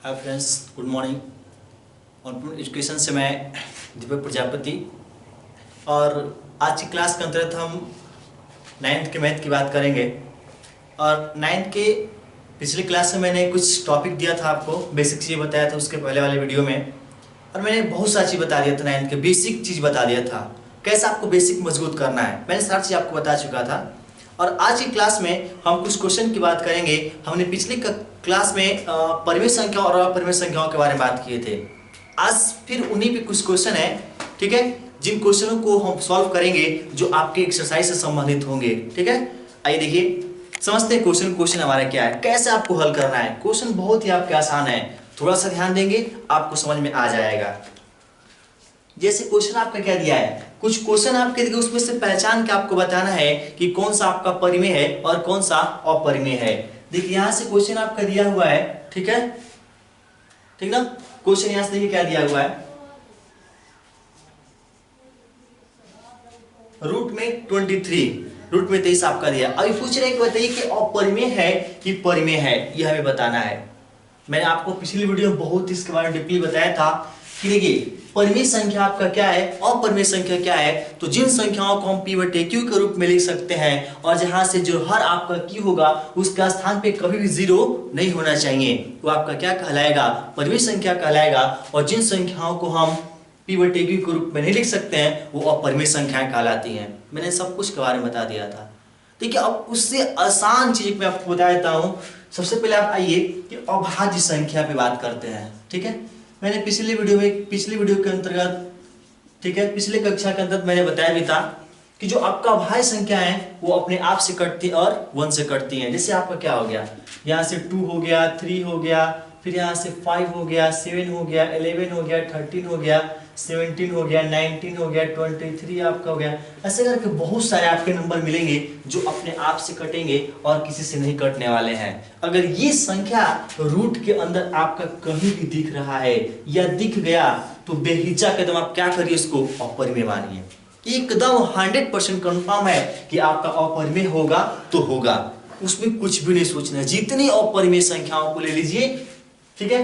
हाय friends, good morning. ऑनपूर्ण education से मैं दीपक प्रजापति और आज की क्लास के अंतर्गत हम 9th के मैथ की बात करेंगे। और 9th के पिछली क्लास में मैंने कुछ टॉपिक दिया था, आपको बेसिक चीज़ बताया था उसके पहले वाले वीडियो में, और मैंने बहुत सारी चीज़ बता दिया था। 9th के बेसिक चीज़ बता दिया था, कैसे आपको बेसिक मजबूत करना है, मैंने सारी चीज़ आपको बता चुका था। और आज की क्लास में हम कुछ क्वेश्चन की बात करेंगे। हमने पिछली क्लास में परिमेय संख्या और अपरिमेय संख्याओं के बारे में बात किए थे। आज फिर उन्हीं पे कुछ क्वेश्चन है, ठीक है, जिन क्वेश्चनों को हम सॉल्व करेंगे जो आपके एक्सरसाइज से संबंधित होंगे। ठीक है, आइए देखिए, समझते हैं क्वेश्चन हमारा क्या है, कैसे आपको हल करना है। क्वेश्चन बहुत ही आपके आसान है, थोड़ा सा ध्यान देंगे आपको समझ में आ जाएगा। जैसे क्वेश्चन आपका क्या दिया है, कुछ क्वेश्चन आपके दिए, उसमें से पहचान के आपको बताना है कि कौन सा आपका परिमेय है और कौन सा अपरिमेय है। देखिए यहां से क्वेश्चन आपका दिया हुआ है, ठीक है, ठीक ना। क्वेश्चन यहां से देखिए क्या दिया हुआ है, रूट में 23, रूट में 23 आपका दिया। अभी पूछ रहे हैं कि बताइए कि अपरिमेय है कि परिमेय है, यह हमें बताना है। मैंने आपको पिछली वीडियो में बहुत इसके बारे में डीपली बताया था कि देखिए परिमेय संख्या आपका क्या है, अपरिमेय संख्या क्या है। तो जिन संख्याओं को हम p/q के रूप में लिख सकते हैं और जहां से जो हर आपका q होगा उसका स्थान पे कभी भी 0 नहीं होना चाहिए, वो आपका क्या कहलाएगा, परिमेय संख्या कहलाएगा। और जिन संख्याओं को हम p/q के रूप में नहीं लिख सकते हैं वो अपरिमेय संख्याएं कहलाती हैं। मैंने सब कुछ के बारे में बता दिया था। ठीक है, अब उससे आसान चीज मैं आपको बता देता हूं। सबसे पहले आप आइए कि अभाज्य संख्या पे बात करते हैं। ठीक है, मैंने पिछली वीडियो के अंतर्गत, ठीक है, पिछले कक्षा के अंतर्गत मैंने बताया भी था कि जो आपका अभाज्य संख्या है वो अपने आप से कटती और 1 से कटती है। जैसे आपका क्या हो गया, यहाँ से 2 हो गया, 3 हो गया, फिर यहाँ से 5 हो गया, 7 हो गया, 11 हो गया, 13 हो गया, 17 हो गया, 19 हो गया, 23 आपका हो गया। ऐसे करके बहुत सारे आपके नंबर मिलेंगे जो अपने आप से कटेंगे और किसी से नहीं कटने वाले हैं। अगर ये संख्या रूट के अंदर आपका कहीं भी दिख रहा है या दिख गया तो बेहिचक एकदम आप क्या करिए, इसको अपरिमेय मानिए। एकदम 100% कंफर्म है कि आपका अपरिमेय होगा तो होगा, उसमें कुछ भी नहीं सोचना है। जितनी अपरिमेय संख्याओं को ले लीजिए, ठीक है,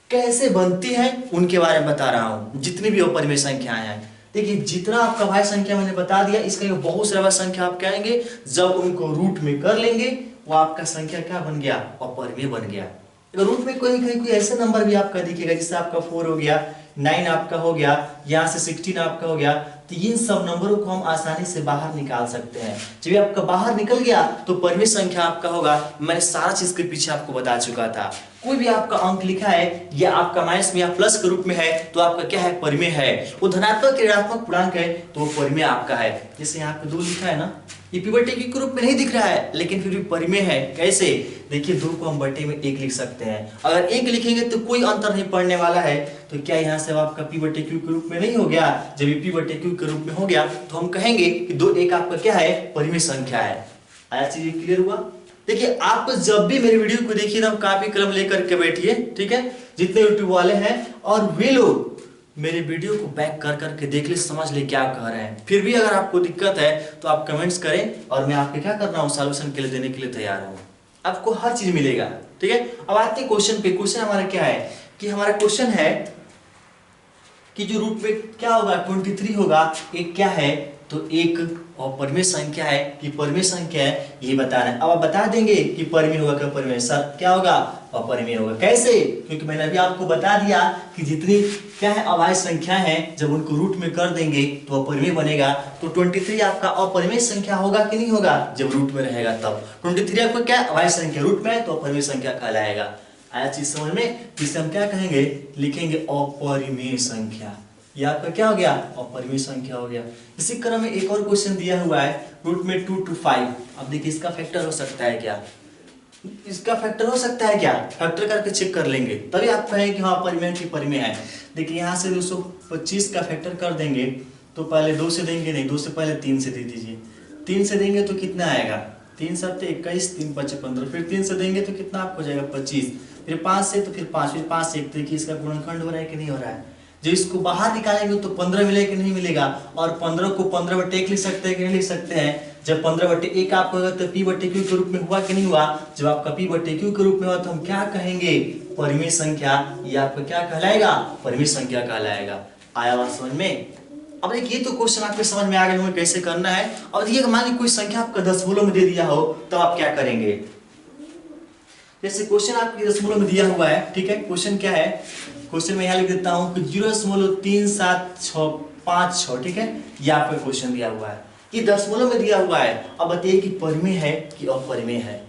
कैसे बनती है उनके बारे में बता रहा हूं। जितनी भी अपरिमेय संख्याएं हैं, देखिए जितना आपका भाज्य संख्या मैंने बता दिया, इसका बहुत सारा संख्या आप क्या आएंगे, जब उनको रूट में कर लेंगे वो आपका संख्या क्या बन गया, अपरिमेय बन गया। अगर रूट में कोई ऐसा नंबर भी आपका दिखेगा, जैसे आपका 4 हो गया, 9 आपका हो गया, यहाँ से 16 आपका हो गया, तो इन सब नंबरों को हम आसानी से बाहर निकाल सकते हैं। जब ये आपका बाहर निकल गया तो परिमेय संख्या आपका होगा। मैंने सारा चीज के पीछे आपको बता चुका था। कोई भी आपका अंक लिखा है या आपका माइनस में या प्लस के रूप में है तो आपका क्या है, परिमेय है। वो धनात्मक ऋणात्मक पूर्णांक है तो वो परिमेय आपका है। जैसे यहाँ पे 2 लिखा है ना, ये p/q के रूप में नहीं दिख रहा है लेकिन फिर भी परिमेय है। कैसे, देखिए 2 को हम बटे में 1 लिख सकते हैं। अगर 1 लिखेंगे तो कोई अंतर नहीं पड़ने वाला है, तो क्या यहाँ से आपका p/q के रूप में नहीं हो गया। जब ये p/q के रूप में हो गया तो हम कहेंगे कि 2 1 आपका क्या है, परिमेय संख्या है। आया चीज क्लियर हुआ। देखिए आप जब भी मेरी वीडियो को देखिए ना, कापी कलम लेकर के बैठिए, ठीक है, जितने यूट्यूब वाले हैं, और वे लोग मेरे वीडियो को बैक कर करके देख ले, समझ ले क्या कह रहे हैं। फिर भी अगर आपको दिक्कत है तो आप कमेंट्स करें और मैं आपके क्या कर रहा हूँ, सॉल्यूशन के लिए देने के लिए तैयार हूँ। आपको हर चीज मिलेगा। ठीक है, अब आते हैं क्वेश्चन पे। क्वेश्चन हमारा क्या है कि हमारा क्वेश्चन है कि जो रूट में क्या होगा, 23 होगा, एक क्या है, तो एक अपरिमेय संख्या है कि परिमेय संख्या है, ये बताना है। अब आप बता देंगे कि परिमेय होगा क्या, परिमेय सर क्या होगा, अपरिमेय होगा। कैसे, क्योंकि मैंने अभी आपको बता दिया कि जितनी क्या है अभाज्य संख्या है, जब उनको रूट में कर देंगे तो अपरिमेय बनेगा। तो 23 आपका अपरिमेय संख्या होगा कि नहीं होगा, जब रूट में रहेगा तब। 23 आपको क्या अभाज्य संख्या रूट में है तो अपरिमेय संख्या कहलाएगा। आया चीज समझ में, जिसे हम क्या कहेंगे, लिखेंगे अपरिमेय संख्या। ये आपका क्या हो गया, अपरिमेय संख्या हो गया। इसी क्रम में एक और क्वेश्चन दिया हुआ है, रूट में 2 to 5। अब देखिए इसका फैक्टर हो सकता है क्या, इसका फैक्टर हो सकता है क्या, फैक्टर करके चेक कर लेंगे तभी आप कहेंगे कि हाँ परिमेय की परिमेय है। देखिए यहाँ से 225 का फैक्टर कर देंगे तो पहले 2 से देंगे, नहीं 2 से पहले 3 से दे दीजिए। 3 से देंगे तो कितना आएगा, 3 7 21, 3 5 15, फिर 3 से देंगे तो कितना आपको जाएगा 25, फिर 5 से तो फिर 5, फिर 5 से 1। देखिए इसका गुणनखंड हो रहा है कि नहीं हो रहा है। जब इसको बाहर निकालेंगे तो 15 मिलेगा कि नहीं मिलेगा, और 15 को 15 में टेक लिख सकते हैं कि नहीं लिख सकते हैं। जब 15/1 आपका होगा तो p/q के रूप में हुआ कि नहीं हुआ? जब आपका p/q के रूप में हुआ तो हम क्या कहेंगे? परिमेय संख्या। ये आपका क्या कहलाएगा? परिमेय संख्या कहलाएगा। आया बात समझ में? अब देखिए तो क्वेश्चन आपके समझ में आ गया कैसे करना है। और देखिए मान लीजिए कोई संख्या आपका दशमलव में दे दिया हो तो आप क्या करेंगे? जैसे क्वेश्चन आपके दशमलव में दिया हुआ है, ठीक है। क्वेश्चन क्या है? क्वेश्चन में यहाँ लिख देता हूँ कि 0.37656, ठीक है। ये आपका क्वेश्चन दिया हुआ है, ये दशमलव में दिया हुआ है। अब बताइए कि परिमेय है कि अपरिमेय है?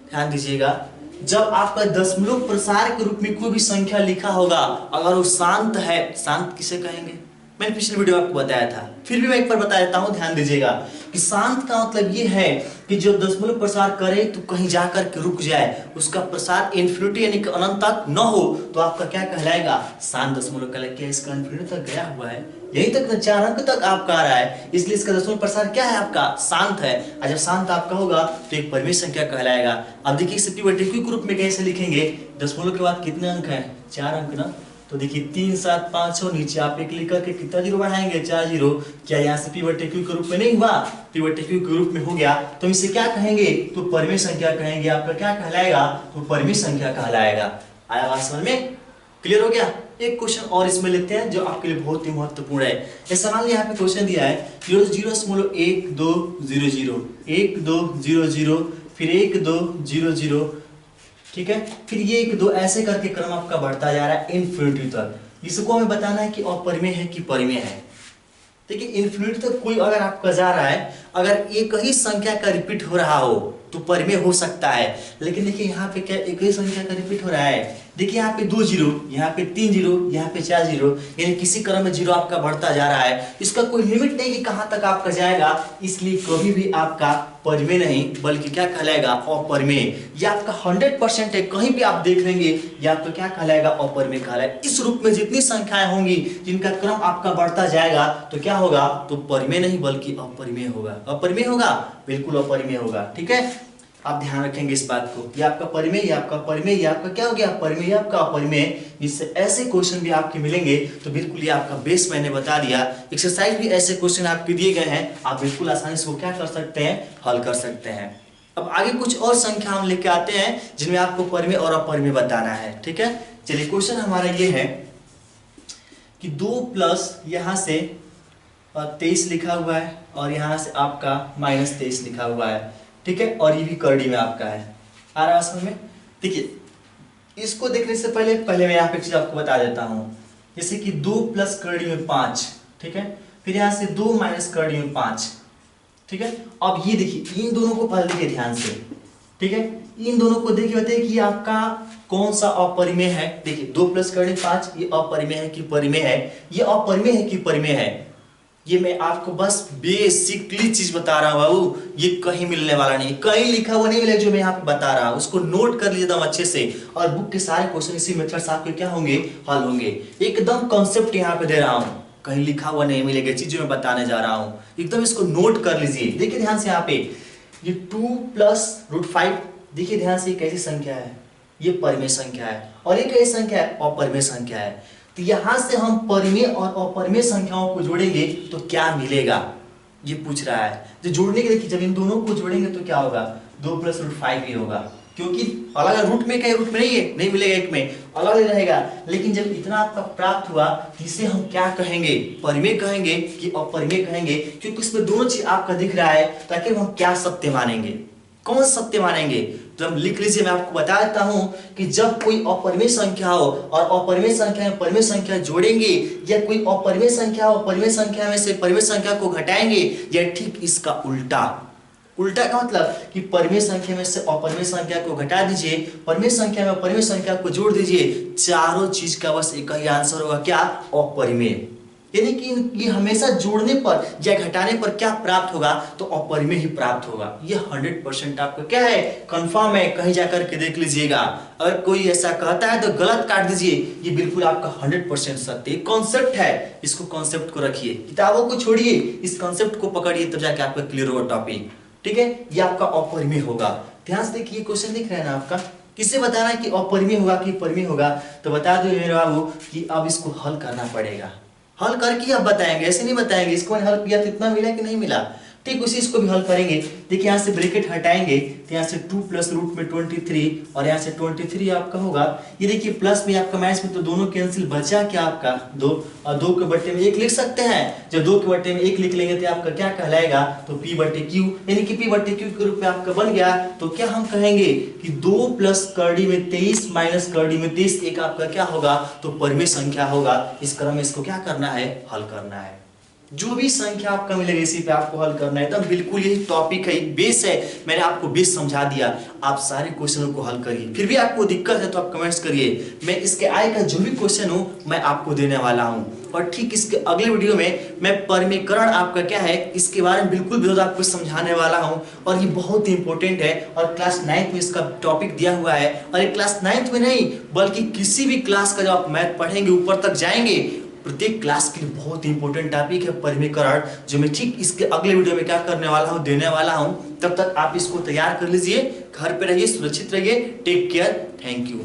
ध्यान दीजिएगा, जब आपका दशमलव प्रसार के रूप में कोई भी संख्या लिखा होगा, अगर वो शांत है, शांत किसे कहेंगे? मैंने पिछले वीडियो आपको बताया था, फिर भी मैं एक बार बता देता हूं, ध्यान दीजिएगा कि शांत का मतलब ये है कि जो दशमलव प्रसार करे तो कहीं जाकर के रुक जाए, उसका प्रसार इन्फिनिटी यानी कि अनंत तक न हो, तो आपका क्या कहलाएगा? शांत दशमलव कहलाएगा। क्या इसका इन्फिनिटी तक गया हुआ है? यही तक ना, 4 अंक तक आपका आ रहा है, इसलिए इसका दशमलव प्रसार क्या है? आपका शांत है। और जब शांत आपका होगा तो एक परिमेय संख्या कहलाएगा। अब देखिए इसे p/q के रूप में कैसे लिखेंगे? दशमलव के बाद कितने अंक है? 4 अंक ना। तो देखिए 3 7 5 हो, नीचे आप एक लिख करके कितना जीरो बढ़ाएंगे? 4 जीरो। क्या यहाँ से p/q के रूप में नहीं हुआ? p/q के रूप में हो गया, तो इसे क्या कहेंगे? तो परिमेय संख्या कहेंगे। आपका क्या कहलाएगा? तो परिमेय संख्या कहलाएगा। आया बात समझ में? क्लियर हो गया? एक क्वेश्चन और इसमें लेते हैं जो आपके लिए बहुत ही महत्वपूर्ण है। जैसे मान लीजिए यहाँ पे क्वेश्चन दिया है 0.1200 1200 फिर 1200, ठीक है। फिर ये 1 2 ऐसे करके क्रम आपका बढ़ता जा रहा है इन्फिनिटी तक। इसको हमें बताना है कि अपरिमेय है कि परिमेय है। देखिए इन्फिनिटी तक कोई अगर आपका जा रहा है, अगर एक ही संख्या का रिपीट हो रहा हो तो परिमेय हो सकता है। लेकिन देखिए यहाँ पे क्या एक ही संख्या का रिपीट हो रहा है? देखिए यहाँ पे 2 जीरो, यहाँ पे 3 जीरो, यहाँ पे 4 जीरो, यानी किसी क्रम में जीरो आपका बढ़ता जा रहा है। इसका कोई लिमिट नहीं कि कहाँ तक आपका जाएगा, इसलिए कभी भी आपका परिमेय नहीं बल्कि क्या कहलाएगा? अपरिमेय। ये आपका 100% है, कहीं भी आप देख लेंगे ये आपका क्या कहलाएगा? अपरिमेय कहलाएगा। इस रूप में जितनी संख्याएं होंगी जिनका क्रम आपका बढ़ता जाएगा तो क्या होगा? तो परिमेय नहीं बल्कि अपरिमेय होगा। अपरिमेय होगा, बिल्कुल अपरिमेय होगा, ठीक है। आप ध्यान रखेंगे इस बात को। ये आपका परिमेय, ये आपका परिमेय, ये आपका क्या हो गया? परिमेय, आपका अपरिमेय। इससे ऐसे क्वेश्चन भी आपके मिलेंगे तो बिल्कुल ये आपका बेस मैंने बता दिया। एक्सरसाइज भी ऐसे क्वेश्चन आपके दिए गए हैं, आप बिल्कुल आसानी से वो क्या कर सकते हैं? हल कर सकते हैं। अब आगे कुछ और संख्या हम लेके आते हैं जिनमें आपको परिमेय और अपरिमेय बताना है, ठीक है। चलिए क्वेश्चन हमारा ये है कि 2 प्लस यहाँ से 23 लिखा हुआ है और यहाँ से आपका -23 लिखा हुआ है, ठीक है। और ये भी करड़ी में आपका है। आ रहा है समझ में? देखिए इसको देखने से पहले मैं यहाँ पे चीज आपको बता देता हूँ। जैसे कि 2 प्लस करड़ी में 5, ठीक है। फिर यहाँ से 2 माइनस करड़ी में 5, ठीक है। अब ये देखिए इन दोनों को पहले देखिए ध्यान से, ठीक है। इन दोनों को देखिए बताइए कि आपका कौन सा अपरिमेय है? देखिए 2 प्लस करड़ी 5, ये अपरिमेय है कि परिमेय है? ये अपरिमेय है कि परिमेय है? ये मैं आपको बस बेसिकली चीज बता रहा हूं बाबू, ये कहीं मिलने वाला नहीं, कहीं लिखा हुआ नहीं मिलेगा। जो मैं यहाँ पे बता रहा हूं उसको नोट कर लीजिए एकदम अच्छे से, और बुक के सारे क्वेश्चन इसी मेथड आपके क्या होंगे? हल होंगे। एकदम कॉन्सेप्ट यहाँ पे दे रहा हूं, कहीं लिखा हुआ नहीं मिलेगा चीज जो मैं बताने जा रहा हूं, एकदम इसको नोट कर लीजिए। देखिए ध्यान से यहाँ पे ये 2 प्लस √5, देखिए ध्यान से कैसी संख्या है? ये परिमेय संख्या है। और ये कैसी संख्या है? अपरिमेय संख्या है। तो यहां से हम परिमेय और अपरिमेय संख्याओं को जोड़ेंगे तो क्या मिलेगा, ये पूछ रहा है। जो जोड़ने के देखिए जब इन दोनों को जोड़ेंगे तो क्या होगा? 2 प्लस √5 ही होगा, क्योंकि अलग रूट में क्या रूट में नहीं है, नहीं मिलेगा, एक में अलग रहेगा। लेकिन जब इतना आपका प्राप्त हुआ इसे हम क्या कहेंगे? परिमेय कहेंगे कि अपरिमेय कहेंगे? क्योंकि इसमें दोनों चीज आपका दिख रहा है, ताकि हम क्या सत्य मानेंगे, कौन सत्य मानेंगे? तो हम लिख लीजिए, मैं आपको बता देता हूं कि जब कोई अपरिमेय संख्या हो और अपरिमेय संख्या में परिमेय संख्या जोड़ेंगे, या कोई अपरिमेय संख्या हो परिमेय संख्या में से परिमेय संख्या को घटाएंगे, या ठीक इसका उल्टा। उल्टा का मतलब कि परिमेय संख्या में से अपरिमेय संख्या को घटा दीजिए, परिमेय संख्या में परिमेय संख्या को जोड़ दीजिए, चारों चीज का बस एक ही आंसर होगा, क्या? अपरिमेय। यानी कि ये हमेशा जोड़ने पर या घटाने पर क्या प्राप्त होगा? तो अपरिमेय ही प्राप्त होगा। ये 100% आपका क्या है? कंफर्म है, कहीं जाकर के देख लीजिएगा। अगर कोई ऐसा कहता है तो गलत काट दीजिए, ये बिल्कुल आपका 100% सत्य कॉन्सेप्ट है। इसको कॉन्सेप्ट को रखिए, किताबों को छोड़िए, इस कॉन्सेप्ट को पकड़िए, तब जाके आपका क्लियर होगा टॉपिक, ठीक है। ये आपका अपरिमेय होगा। ध्यान से देखिए क्वेश्चन दिख रहा है ना आपका, किससे बताना है कि अपरिमेय होगा कि परिमेय होगा? तो बता दो मेरे बाबू कि अब इसको हल करना पड़ेगा। हल करके अब बताएंगे, ऐसे नहीं बताएंगे इसको हल किया तो इतना मिला कि नहीं मिला, ठीक उसी इसको भी हल करेंगे। देखिए यहाँ से ब्रैकेट हटाएंगे तो यहाँ से 2 प्लस रूट में 23 और यहाँ से 23 आपका होगा। ये देखिए प्लस में आपका मैथ्स में तो दोनों कैंसिल, बचा क्या आपका 2 और 2 के बट्टे में 1 लिख सकते हैं। जब 2 के बट्टे में 1 लिख लेंगे तो आपका क्या कहलाएगा, तो P बट्टे Q, यानी कि P बट्टे Q के रूप में आपका बन गया। तो क्या हम कहेंगे कि 2 प्लस करड़ी में 23 माइनस करड़ी में 23 एक आपका क्या होगा, तो परिमेय संख्या होगा। इस क्रम में इसको क्या करना है, हल करना है। जो भी संख्या आपका मिलेगी इसी पे आपको हल करना है। एकदम बिल्कुल यही टॉपिक है, बेस है। मैंने आपको बेस समझा दिया, आप सारे क्वेश्चनों को हल करिए। फिर भी आपको दिक्कत है तो आप कमेंट्स करिए, मैं इसके आए का जो भी क्वेश्चन हो मैं आपको देने वाला हूँ। और ठीक इसके अगले वीडियो में मैं परिमेयकरण आपका क्या है इसके बारे में बिल्कुल विरोध आपको समझाने वाला हूँ। और ये बहुत ही इंपॉर्टेंट है और क्लास 9th में इसका टॉपिक दिया हुआ है। और ये क्लास 9th में नहीं बल्कि किसी भी क्लास का जब आप मैथ पढ़ेंगे ऊपर तक जाएंगे, प्रत्येक क्लास के लिए बहुत ही इंपॉर्टेंट टॉपिक है परिमेयकरण, जो मैं ठीक इसके अगले वीडियो में क्या करने वाला हूँ, देने वाला हूँ। तब तक आप इसको तैयार कर लीजिए, घर पे रहिए, सुरक्षित रहिए, टेक केयर, थैंक यू।